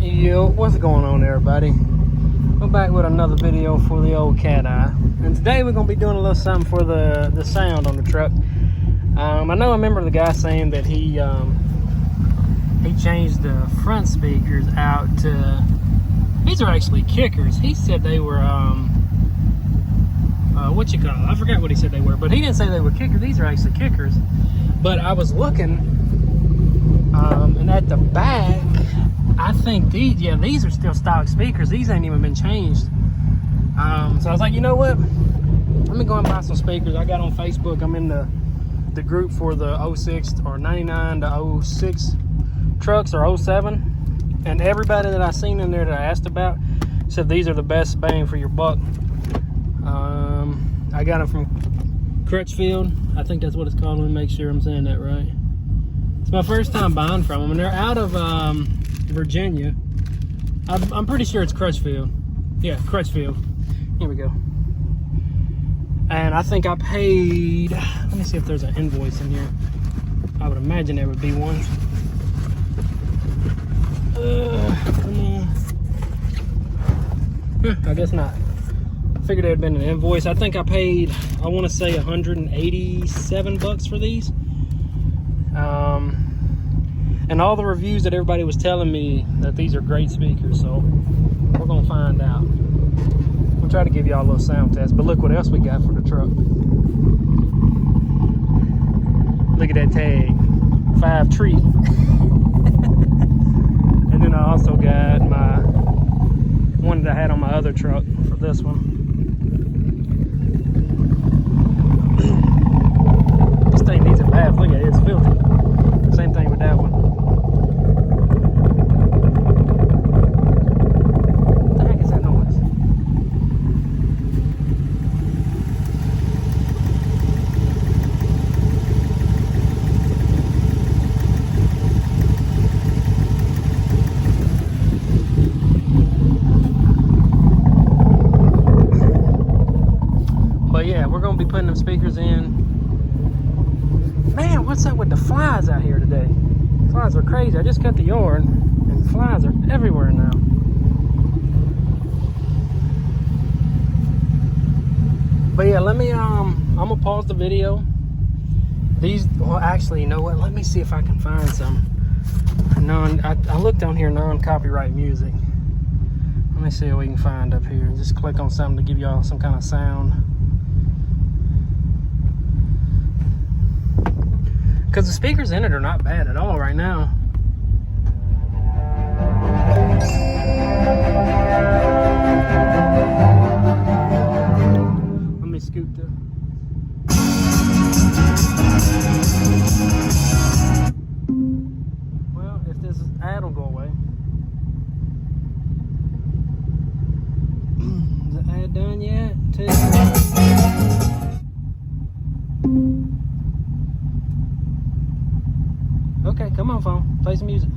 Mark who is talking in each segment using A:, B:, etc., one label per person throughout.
A: Yo, what's going on, everybody? We're back with another video for the old cat eye, and today we're gonna be doing a little something for the sound on the truck. I know I remember the guy saying that he changed the front speakers out to, these are actually kickers. He said they were what you call it? I forgot what he said they were, but he didn't say they were kickers. These are actually kickers. But I was looking, and at the back, I think these are still stock speakers. These ain't even been changed. So I was like, you know what? Let me go and buy some speakers. I got on Facebook. I'm in the group for the 06 or 99 to 06 trucks or 07. And everybody that I seen in there that I asked about said these are the best bang for your buck. I got them from Crutchfield. I think that's what it's called. Let me make sure I'm saying that right. It's my first time buying from them, and they're out of Virginia. I'm pretty sure it's Crutchfield. Yeah, Crutchfield. Here we go. And I think I paid, let me see if there's an invoice in here. I would imagine there would be one. Come on. I guess not. I figured there had been an invoice. I think I paid, I want to say 187 bucks for these. And all the reviews that everybody was telling me that these are great speakers, so we're gonna find out. We'll try to give y'all a little sound test, but look what else we got for the truck. Look at that tag, 5 tree. And then I also got my one that I had on my other truck for this one. This thing needs a bath. Look at it, it's filthy. Same thing with that one. What the heck is that noise? But yeah, we're gonna be putting them speakers in. Man, what's up with the flies out here today? Flies are crazy. I just cut the yard and flies are everywhere now. But yeah, let me I'm gonna pause the video. These, well, actually, you know what? Let me see if I can find some I looked on here, non-copyright music. Let me see what we can find up here. Just click on something to give y'all some kind of sound. Because the speakers in it are not bad at all right now. Let me scoot the... Well, if this ad will go away. Is the ad done yet? Okay, come on, phone. Play some music.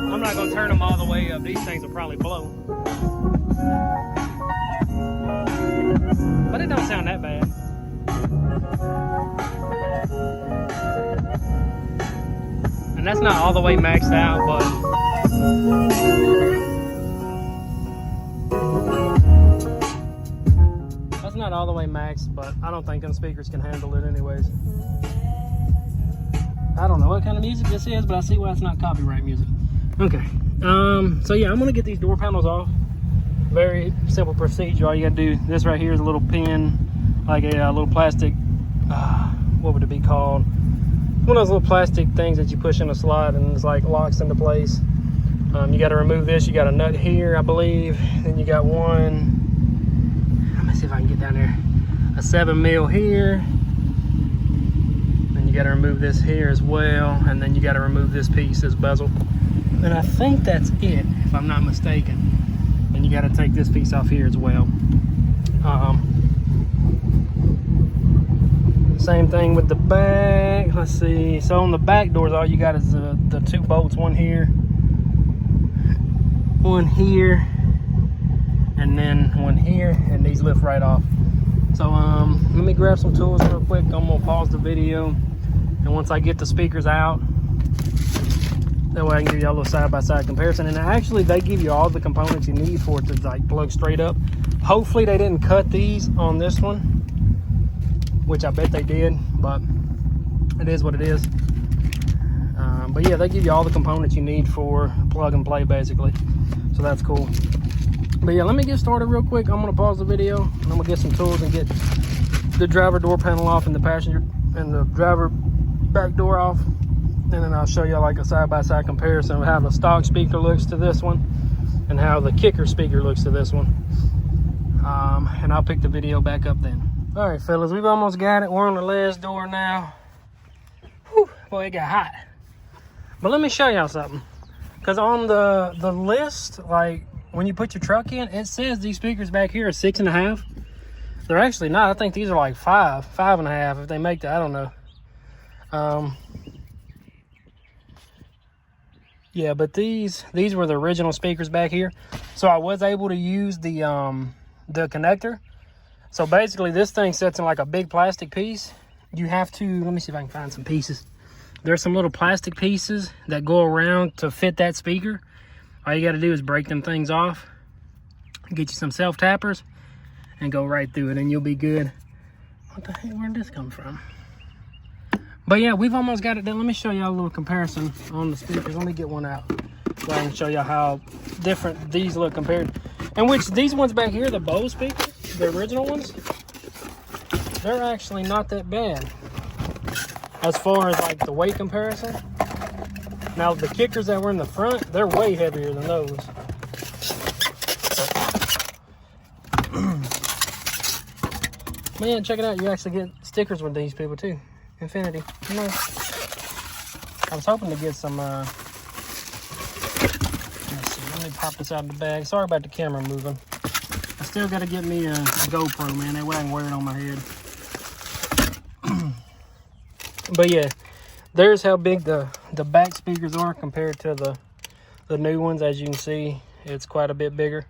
A: I'm not going to turn them all the way up. These things will probably blow. But it don't sound that bad. And that's not all the way maxed out, but that's not all the way maxed, but I don't think them speakers can handle it anyways. I don't know what kind of music this is, but I see why it's not copyright music. Okay. So yeah, I'm gonna get these door panels off. Very simple procedure. All you gotta do, this right here is a little pin, like a little plastic, what would it be called? One of those little plastic things that you push in a slot and it's like locks into place. You gotta remove this. You got a nut here, I believe. Then you got one, let me see if I can get down there, a 7mm here. Then you gotta remove this here as well. And then you gotta remove this piece, this bezel. And I think that's it, if I'm not mistaken. And you got to take this piece off here as well. Same thing with the back. Let's see. So on the back doors, all you got is the 2 bolts. One here, and then one here, and these lift right off. So let me grab some tools real quick. I'm gonna pause the video, and once I get the speakers out, that way I can give you a little side-by-side comparison. And actually, they give you all the components you need for it to like plug straight up. Hopefully they didn't cut these on this one, which I bet they did, but it is what it is. But yeah, they give you all the components you need for plug and play basically, so that's cool. But yeah, let me get started real quick. I'm gonna pause the video and I'm gonna get some tools and get the driver door panel off and the passenger and the driver back door off, and then I'll show you like a side-by-side comparison of how the stock speaker looks to this one and how the kicker speaker looks to this one. And I'll pick the video back up then. All right, fellas, we've almost got it. We're on the last door now. Whew, boy, it got hot. But let me show y'all something. Because on the list, like when you put your truck in, it says these speakers back here are 6.5. They're actually not. I think these are like 5.5 if they make that. I don't know. Yeah, but these were the original speakers back here. So I was able to use the connector. So basically this thing sits in like a big plastic piece. You have to, let me see if I can find some pieces. There's some little plastic pieces that go around to fit that speaker. All you got to do is break them things off, get you some self tappers, and go right through it, and you'll be good. What the heck, where'd this come from? But yeah, we've almost got it done. Let me show y'all a little comparison on the speakers. Let me get one out so I can show y'all how different these look compared. And which these ones back here, the Bose speakers, the original ones, they're actually not that bad as far as like the weight comparison. Now the kickers that were in the front, they're way heavier than those. Man, check it out, you actually get stickers with these people too. Infinity, you know. I was hoping to get some let's see, let me pop this out of the bag. Sorry about the camera moving. I still got to get me a GoPro, man. That way I can wear it on my head. But yeah, there's how big the back speakers are compared to the new ones. As you can see, it's quite a bit bigger.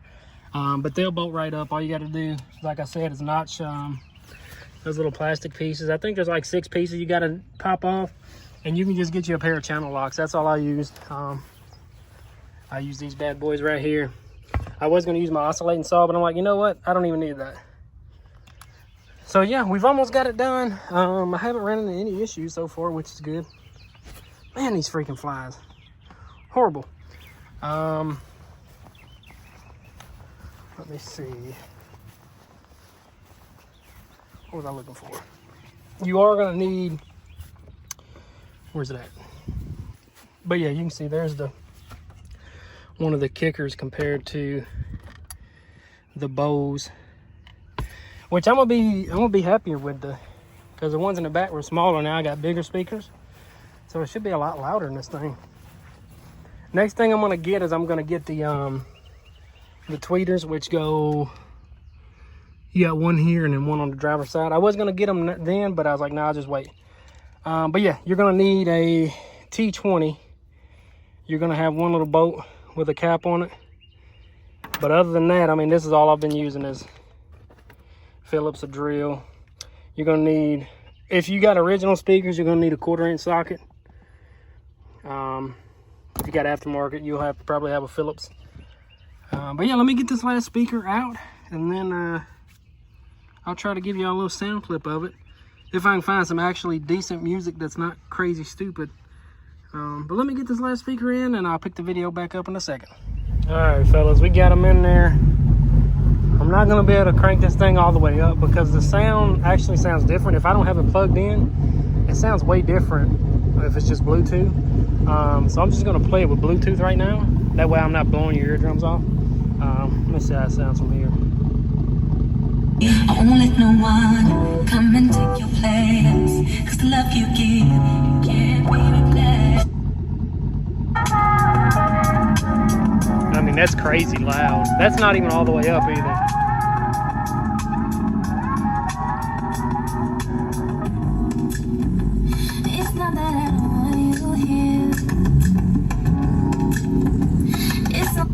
A: But they'll bolt right up. All you got to do, like I said, is notch those little plastic pieces. I think there's like 6 pieces you got to pop off, and you can just get you a pair of channel locks. That's all I used. I use these bad boys right here. I was going to use my oscillating saw, but I'm like, you know what? I don't even need that. So yeah, we've almost got it done. I haven't run into any issues so far, which is good. Man, these freaking flies. Horrible. Let me see. What was I looking for? You are going to need, where's it at? But yeah, you can see there's one of the kickers compared to the Bose, which I'm gonna be happier with, because the ones in the back were smaller. Now I got bigger speakers, so it should be a lot louder in this thing. Next thing I'm gonna get is I'm gonna get the tweeters, which go, you got one here and then one on the driver's side. I was gonna get them then, but I was like, nah, I'll just wait. But yeah, you're gonna need a T20. You're gonna have one little bolt with a cap on it. But other than that, I mean, this is all I've been using is Phillips, a drill. You're gonna need, if you got original speakers, you're gonna need a 1/4-inch socket. If you got aftermarket, you'll probably have a Phillips. But yeah, let me get this last speaker out, and then I'll try to give you a little sound clip of it, if I can find some actually decent music that's not crazy stupid. But let me get this last speaker in, and I'll pick the video back up in a second. All right, fellas, we got them in there. I'm not gonna be able to crank this thing all the way up because the sound actually sounds different. If I don't have it plugged in, it sounds way different if it's just Bluetooth. So I'm just gonna play it with Bluetooth right now. That way I'm not blowing your eardrums off. Let me see how it sounds from here.
B: I won't let no one come and take your place, 'cause the love you give can't be replaced.
A: I mean, that's crazy loud. That's not even all the way up either.
B: It's not that I don't want you here. It's not.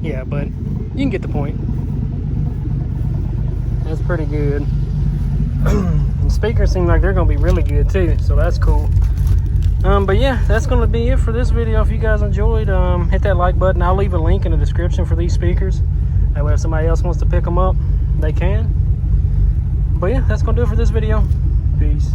A: Yeah, but you can get the point. That's pretty good. The speakers seem like they're going to be really good too, so that's cool. But yeah, that's going to be it for this video. If you guys enjoyed, hit that like button. I'll leave a link in the description for these speakers. That way if somebody else wants to pick them up, they can. But yeah, that's going to do it for this video. Peace.